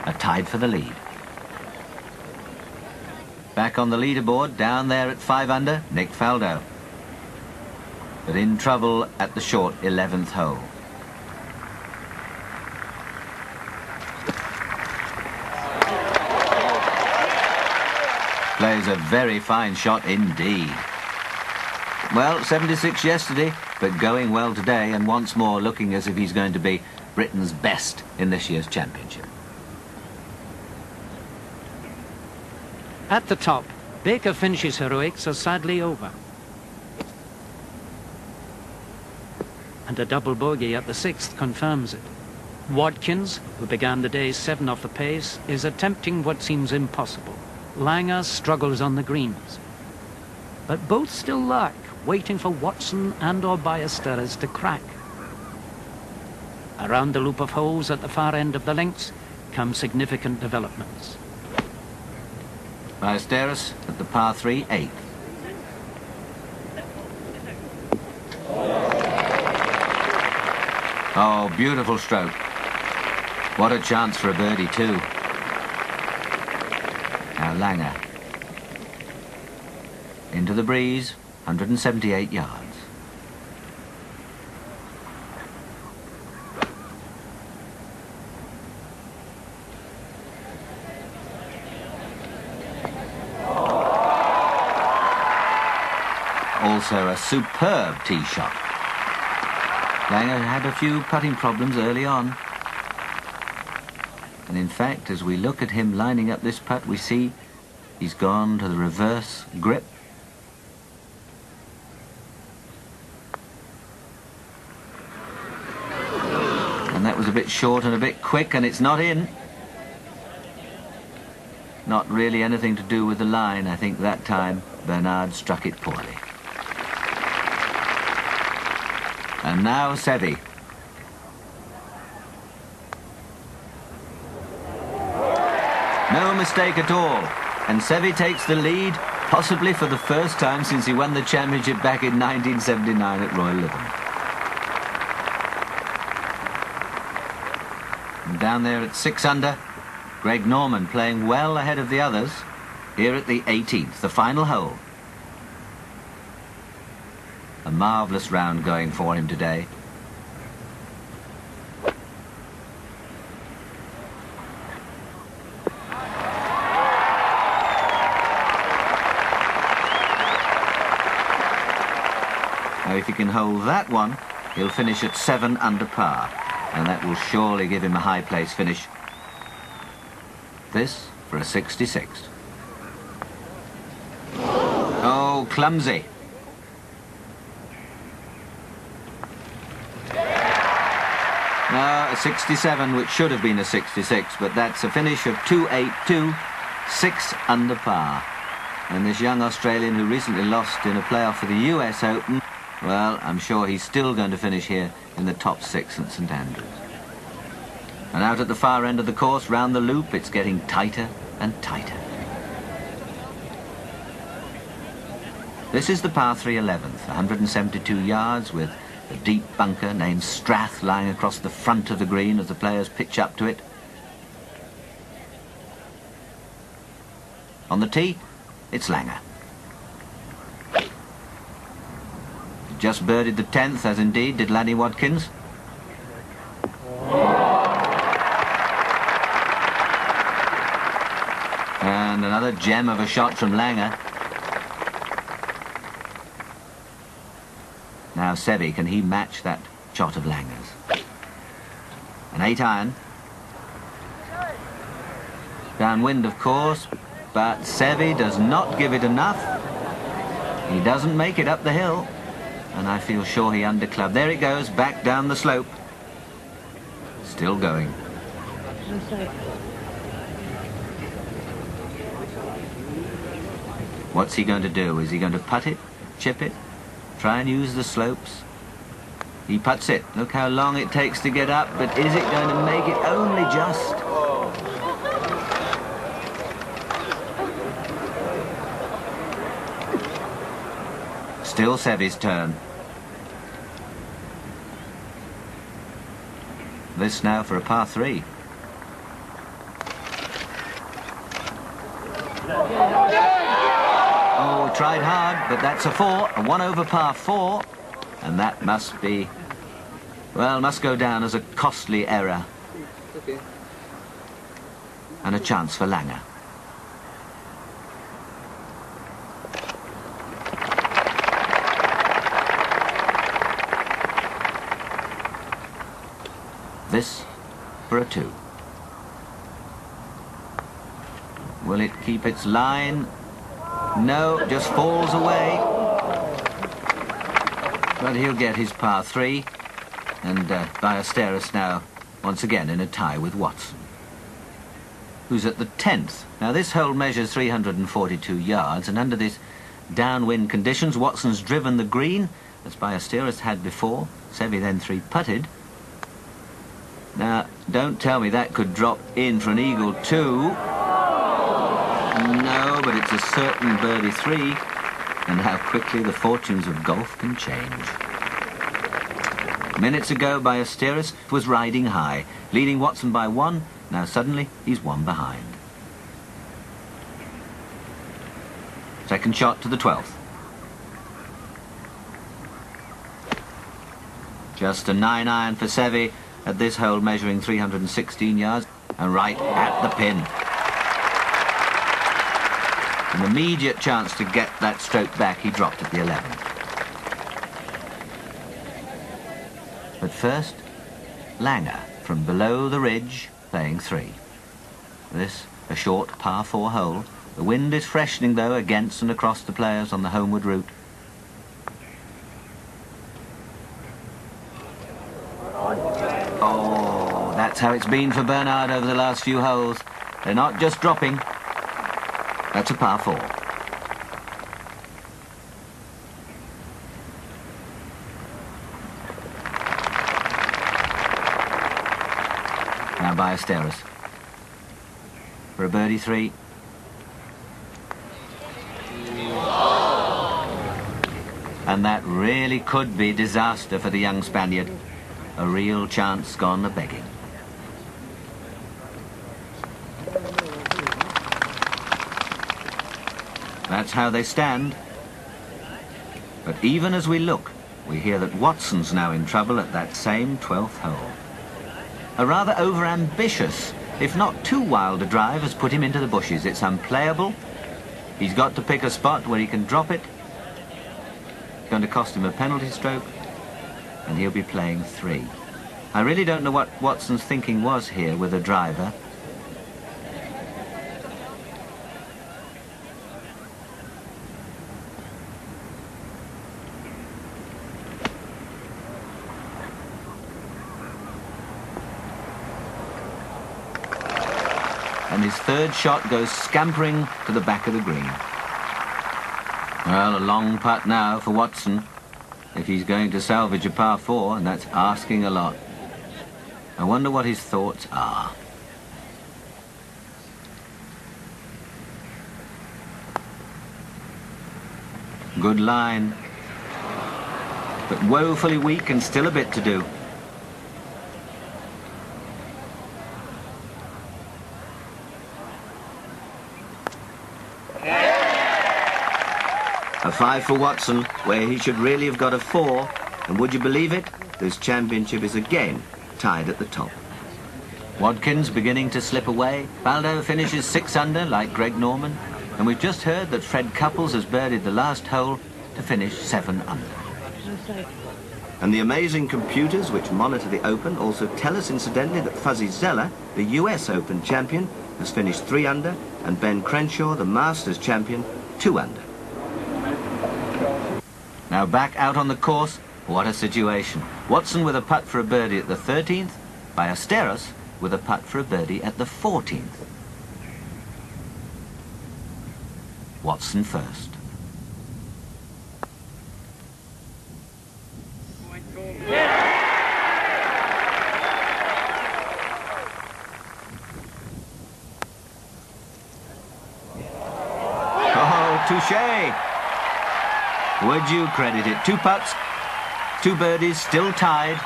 are tied for the lead. Back on the leaderboard, down there at 5 under, Nick Faldo. But in trouble at the short 11th hole. Plays a very fine shot indeed. Well, 76 yesterday, but going well today, and once more looking as if he's going to be Britain's best in this year's championship. At the top, Baker Finch's heroics are sadly over. And a double bogey at the 6th confirms it. Watkins, who began the day 7 off the pace, is attempting what seems impossible. Langer struggles on the greens. But both still lurk, waiting for Watson and or Ballesteros to crack. Around the loop of holes at the far end of the links come significant developments. Ballesteros at the par 3, 8th. Oh, beautiful stroke. What a chance for a birdie too. Now Langer. Into the breeze, 178 yards. Also a superb tee shot. Langer had a few putting problems early on. And in fact, as we look at him lining up this putt, we see he's gone to the reverse grip. And that was a bit short and a bit quick, and it's not in. Not really anything to do with the line. I think that time Bernard struck it poorly. And now Seve. No mistake at all. And Seve takes the lead, possibly for the first time since he won the championship back in 1979 at Royal Lytham. And down there at 6 under, Greg Norman playing well ahead of the others. Here at the 18th, the final hole. A marvellous round going for him today. Now if he can hold that one, he'll finish at 7 under par, and that will surely give him a high place finish. This for a 66th. Oh, clumsy. A 67, which should have been a 66, but that's a finish of 282, 6 under par. And this young Australian who recently lost in a playoff for the US Open, well, I'm sure he's still going to finish here in the top 6 at St Andrews. And out at the far end of the course, round the loop, it's getting tighter and tighter. This is the par 3 11th, 172 yards with a deep bunker named Strath lying across the front of the green as the players pitch up to it. On the tee, it's Langer. Just birdied the 10th, as indeed did Lanny Watkins. And another gem of a shot from Langer. Now Seve, can he match that shot of Langer's? An 8-iron. Downwind, of course, but Seve does not give it enough. He doesn't make it up the hill, and I feel sure he underclubbed. There it goes, back down the slope. Still going. What's he going to do? Is he going to putt it, chip it? Try and use the slopes. He putts it. Look how long it takes to get up, but is it going to make it? Only just. Still Seve's turn. This now for a par 3. Oh, tried hard, but that's a 4, a 1 over par 4, and that must be, well, must go down as a costly error. Okay. And a chance for Langer. This for a 2. Will it keep its line? No, just falls away. But he'll get his par 3, and Ballesteros now once again in a tie with Watson, who's at the 10th. Now this hole measures 342 yards, and under these downwind conditions, Watson's driven the green, as Ballesteros had before. Seve then 3-putted. Now, don't tell me that could drop in for an eagle 2. No, but it's a certain birdie 3, and how quickly the fortunes of golf can change. Minutes ago, Ballesteros was riding high, leading Watson by 1. Now suddenly, he's 1 behind. Second shot to the 12th. Just a 9-iron for Seve at this hole measuring 316 yards, and right at the pin. An immediate chance to get that stroke back. He dropped at the 11th. But first, Langer from below the ridge, playing 3. This a short par 4 hole. The wind is freshening though against and across the players on the homeward route. Oh, that's how it's been for Bernard over the last few holes. They're not just dropping. That's a par 4. Now Ballesteros for a birdie 3. And that really could be disaster for the young Spaniard. A real chance gone a-begging. That's how they stand. But even as we look, we hear that Watson's now in trouble at that same 12th hole. A rather over-ambitious, if not too wild a drive, has put him into the bushes. It's unplayable. He's got to pick a spot where he can drop it. It's going to cost him a penalty stroke, and he'll be playing 3. I really don't know what Watson's thinking was here with a driver. And his third shot goes scampering to the back of the green. Well, a long putt now for Watson, if he's going to salvage a par 4, and that's asking a lot. I wonder what his thoughts are. Good line, but woefully weak and still a bit to do. A 5 for Watson, where he should really have got a 4. And would you believe it? This championship is again tied at the top. Watkins beginning to slip away. Baldo finishes 6 under, like Greg Norman. And we've just heard that Fred Couples has birdied the last hole to finish 7 under. And the amazing computers which monitor the Open also tell us, incidentally, that Fuzzy Zeller, the US Open champion, has finished 3 under, and Ben Crenshaw, the Masters champion, 2 under. Now back out on the course, what a situation. Watson with a putt for a birdie at the 13th, Ballesteros with a putt for a birdie at the 14th. Watson first. Oh, touche! Would you credit it? 2 putts, 2 birdies, still tied.